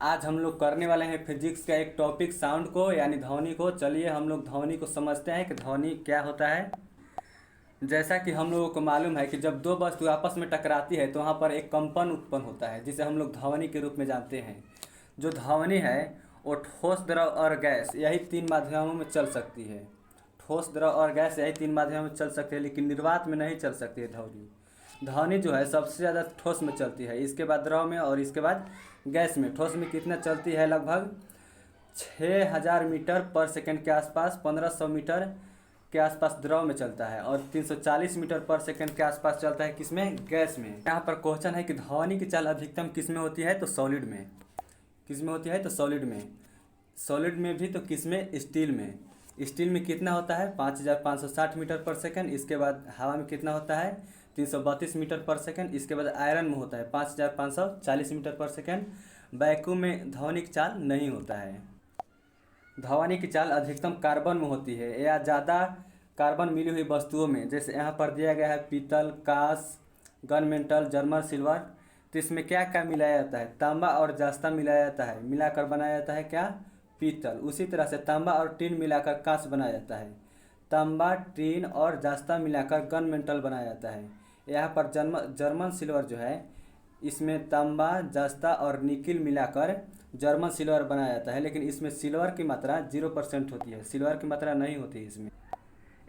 आज हम लोग करने वाले हैं फिजिक्स का एक टॉपिक साउंड को यानी ध्वनि को। चलिए हम लोग ध्वनि को समझते हैं कि ध्वनि क्या होता है। जैसा कि हम लोगों को मालूम है कि जब दो वस्तु आपस में टकराती है तो वहाँ पर एक कंपन उत्पन्न होता है जिसे हम लोग ध्वनि के रूप में जानते हैं। जो ध्वनि है वो ठोस, द्रव और गैस यही तीन माध्यमों में चल सकती है। ठोस, द्रव और गैस यही तीन माध्यमों में चल सकती है, लेकिन निर्वात में नहीं चल सकती है ध्वनि। ध्वनि जो है सबसे ज़्यादा ठोस में चलती है, इसके बाद द्रव में और इसके बाद गैस में। ठोस में कितना चलती है? लगभग 6000 मीटर पर सेकंड के आसपास, 1500 मीटर के आसपास द्रव में चलता है और 340 मीटर पर सेकंड के आसपास चलता है किसमें? गैस में। यहाँ पर क्वेश्चन है कि ध्वनि की चाल अधिकतम किस में होती है? तो सॉलिड में। किस में होती है? तो सॉलिड में। सॉलिड में भी तो किस में? स्टील में। स्टील में कितना होता है? 5560 मीटर पर सेकंड। इसके बाद हवा में कितना होता है? 332 मीटर पर सेकंड। इसके बाद आयरन में होता है 5540 मीटर पर सेकंड। वैक्यूम में ध्वनि की चाल नहीं होता है। ध्वनि की चाल अधिकतम कार्बन में होती है या ज़्यादा कार्बन मिली हुई वस्तुओं में। जैसे यहाँ पर दिया गया है पीतल, कांस, गन मेटल, जर्मन सिल्वर। तो इसमें क्या क्या मिलाया जाता है? तांबा और जास्ता मिलाया जाता है, मिलाकर बनाया जाता है क्या? पीतल। उसी तरह से तांबा और टीन मिलाकर कांस बनाया जाता है। तांबा, टीन और जास्ता मिलाकर गन मेटल बनाया जाता है। यहाँ पर जर्मन सिल्वर जो है, इसमें तांबा, जास्ता और निकिल मिलाकर जर्मन सिल्वर बनाया जाता है, लेकिन इसमें सिल्वर की मात्रा 0% होती है। सिल्वर की मात्रा नहीं होती है इसमें।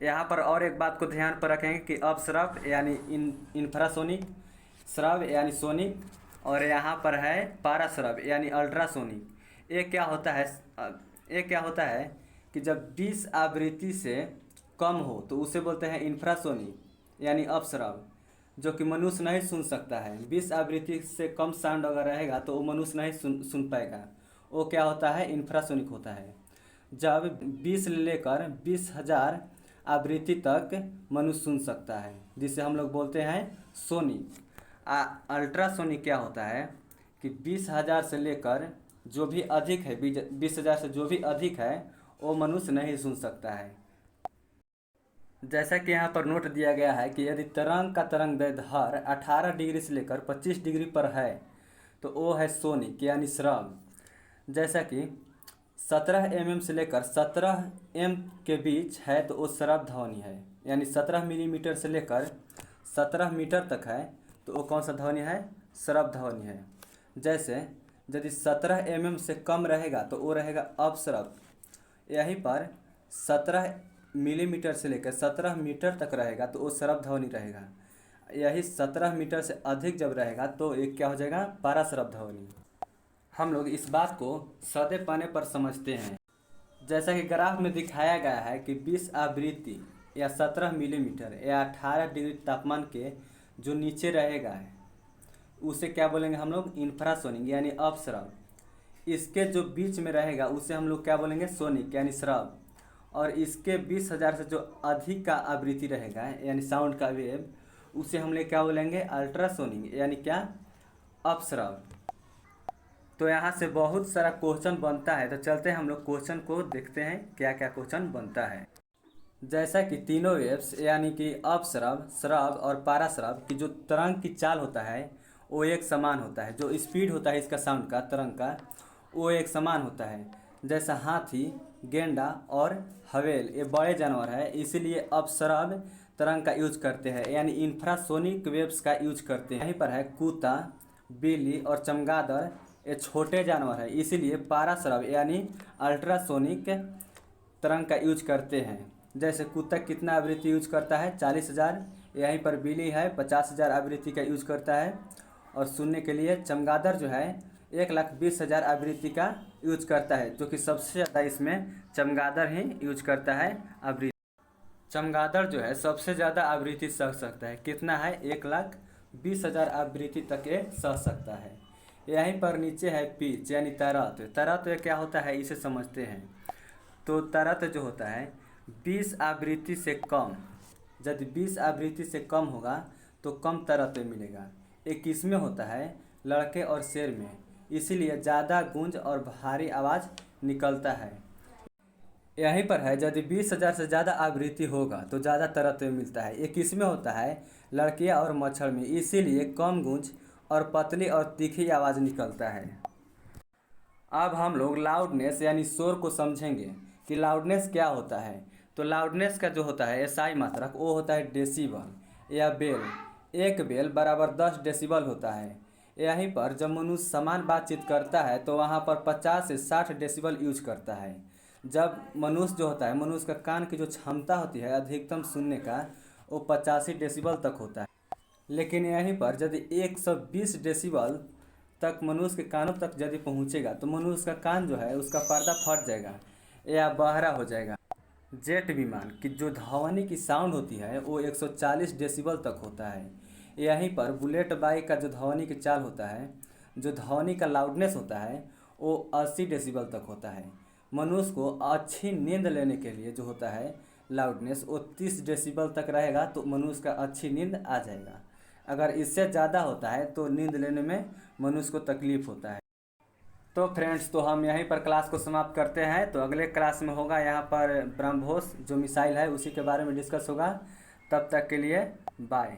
यहाँ पर और एक बात को ध्यान पर रखेंगे कि अपस्रव यानी इंफ्रासोनिक, स्रव यानी सोनिक, और यहाँ पर है पारास्रव यानी अल्ट्रासोनिक। ये क्या होता है कि जब 20 आवृत्ति से कम हो तो उसे बोलते हैं इंफ्रासोनिक यानी अपस्रव, जो कि मनुष्य नहीं सुन सकता है। 20 आवृत्ति से कम साउंड अगर रहेगा तो वो मनुष्य नहीं सुन पाएगा। वो क्या होता है? इंफ्रासोनिक होता है। जब 20 से लेकर 20,000 आवृत्ति तक मनुष्य सुन सकता है, जिसे हम लोग बोलते हैं सोनिक। अल्ट्रासोनिक क्या होता है कि 20,000 से लेकर जो भी अधिक है, 20,000 से जो भी अधिक है वो मनुष्य नहीं सुन सकता है। जैसा कि यहाँ पर नोट दिया गया है कि यदि तरंग का तरंग दैर्ध्य 18 डिग्री से लेकर 25 डिग्री पर है तो वो है सोनिक यानी श्रव। जैसा कि 17 mm से लेकर 17 m के बीच है तो वो श्रव ध्वनि है। यानी 17 मिलीमीटर से लेकर 17 मीटर तक है तो वो कौन सा ध्वनि है? श्रव ध्वनि है। जैसे यदि 17 mm से कम रहेगा तो वो रहेगा अपश्रव। यहीं पर 17 मिलीमीटर से लेकर 17 मीटर तक रहेगा तो वो श्रव ध्वनि रहेगा। यही 17 मीटर से अधिक जब रहेगा तो एक क्या हो जाएगा? पाराश्रव ध्वनि। हम लोग इस बात को सदे पाने पर समझते हैं। जैसा कि ग्राफ में दिखाया गया है कि 20 आवृत्ति या 17 मिलीमीटर या 18 डिग्री तापमान के जो नीचे रहेगा उसे क्या बोलेंगे हम लोग? इंफ्रासोनिक यानी अपश्रव। इसके जो बीच में रहेगा उसे हम लोग क्या बोलेंगे? सोनिक यानी श्रव। और इसके 20,000 से जो अधिक का आवृत्ति रहेगा यानी साउंड का वेव, उसे हम लोग क्या बोलेंगे? अल्ट्रासोनिक यानी क्या? अपश्रव। तो यहाँ से बहुत सारा क्वेश्चन बनता है, तो चलते हैं हम लोग क्वेश्चन को देखते हैं क्या क्या क्वेश्चन बनता है। जैसा कि तीनों वेव्स यानी कि अपश्रव, श्रव और पाराश्रव की जो तरंग की चाल होता है वो एक समान होता है। जो स्पीड होता है इसका साउंड का, तरंग का, वो एक समान होता है। जैसा हाथी, गेंडा और हवेल ये बड़े जानवर है, इसीलिए अपश्रव तरंग का यूज करते हैं यानी इंफ्रासोनिक वेव्स का यूज करते हैं। यहीं पर है कुत्ता, बिल्ली और चमगादड़, ये छोटे जानवर है, इसीलिए पाराश्रव यानी अल्ट्रासोनिक तरंग का यूज करते हैं। जैसे कुत्ता कितना आवृत्ति यूज करता है? 40,000। यहीं पर बिल्ली है 50,000 आवृत्ति का यूज करता है। और सुनने के लिए चमगादड़ जो है 1,20,000 आवृत्ति का यूज करता है, जो कि सबसे ज़्यादा इसमें चमगादड़ ही यूज करता है आवृत्ति। चमगादड़ जो है सबसे ज़्यादा आवृत्ति सह सकता है। कितना है? 1,20,000 आवृत्ति तक ये सह सकता है। यहीं पर नीचे है पिच यानी तरत। तरत क्या होता है इसे समझते हैं। तो तरत जो होता है 20 आवृत्ति से कम, यदि 20 आवृत्ति से कम होगा तो कम तरत मिलेगा। ये किस में होता है? लड़के और शेर में, इसीलिए ज़्यादा गूंज और भारी आवाज़ निकलता है। यहीं पर है यदि 20,000 से ज़्यादा आवृत्ति होगा तो ज़्यादा तरत मिलता है। ये किस में होता है? लड़कियाँ और मच्छर में, इसीलिए कम गूंज और पतली और तीखी आवाज़ निकलता है। अब हम लोग लाउडनेस यानी शोर को समझेंगे कि लाउडनेस क्या होता है। तो लाउडनेस का जो होता है एसआई मात्रक वो होता है डेसिबल या बेल। एक बेल बराबर 10 डेसिबल होता है। यहीं पर जब मनुष्य समान बातचीत करता है तो वहाँ पर 50 से 60 डेसिबल यूज करता है। जब मनुष्य जो होता है, मनुष्य का कान की जो क्षमता होती है अधिकतम सुनने का, वो 85 डेसिबल तक होता है। लेकिन यहीं पर यदि 120 डेसिबल तक मनुष्य के कानों तक यदि पहुँचेगा तो मनुष्य का कान जो है उसका पर्दा फट जाएगा या बहरा हो जाएगा। जेट विमान की जो ध्वनि की साउंड होती है वो 140 डेसिबल तक होता है। यहीं पर बुलेट बाइक का जो ध्वनि की चाल होता है, जो ध्वनि का लाउडनेस होता है वो 80 डेसिबल तक होता है। मनुष्य को अच्छी नींद लेने के लिए जो होता है लाउडनेस वो 30 डेसिबल तक रहेगा तो मनुष्य का अच्छी नींद आ जाएगा। अगर इससे ज़्यादा होता है तो नींद लेने में मनुष्य को तकलीफ़ होता है। तो फ्रेंड्स, तो हम यहीं पर क्लास को समाप्त करते हैं। तो अगले क्लास में होगा यहाँ पर ब्रह्मोस जो मिसाइल है उसी के बारे में डिस्कस होगा। तब तक के लिए बाय।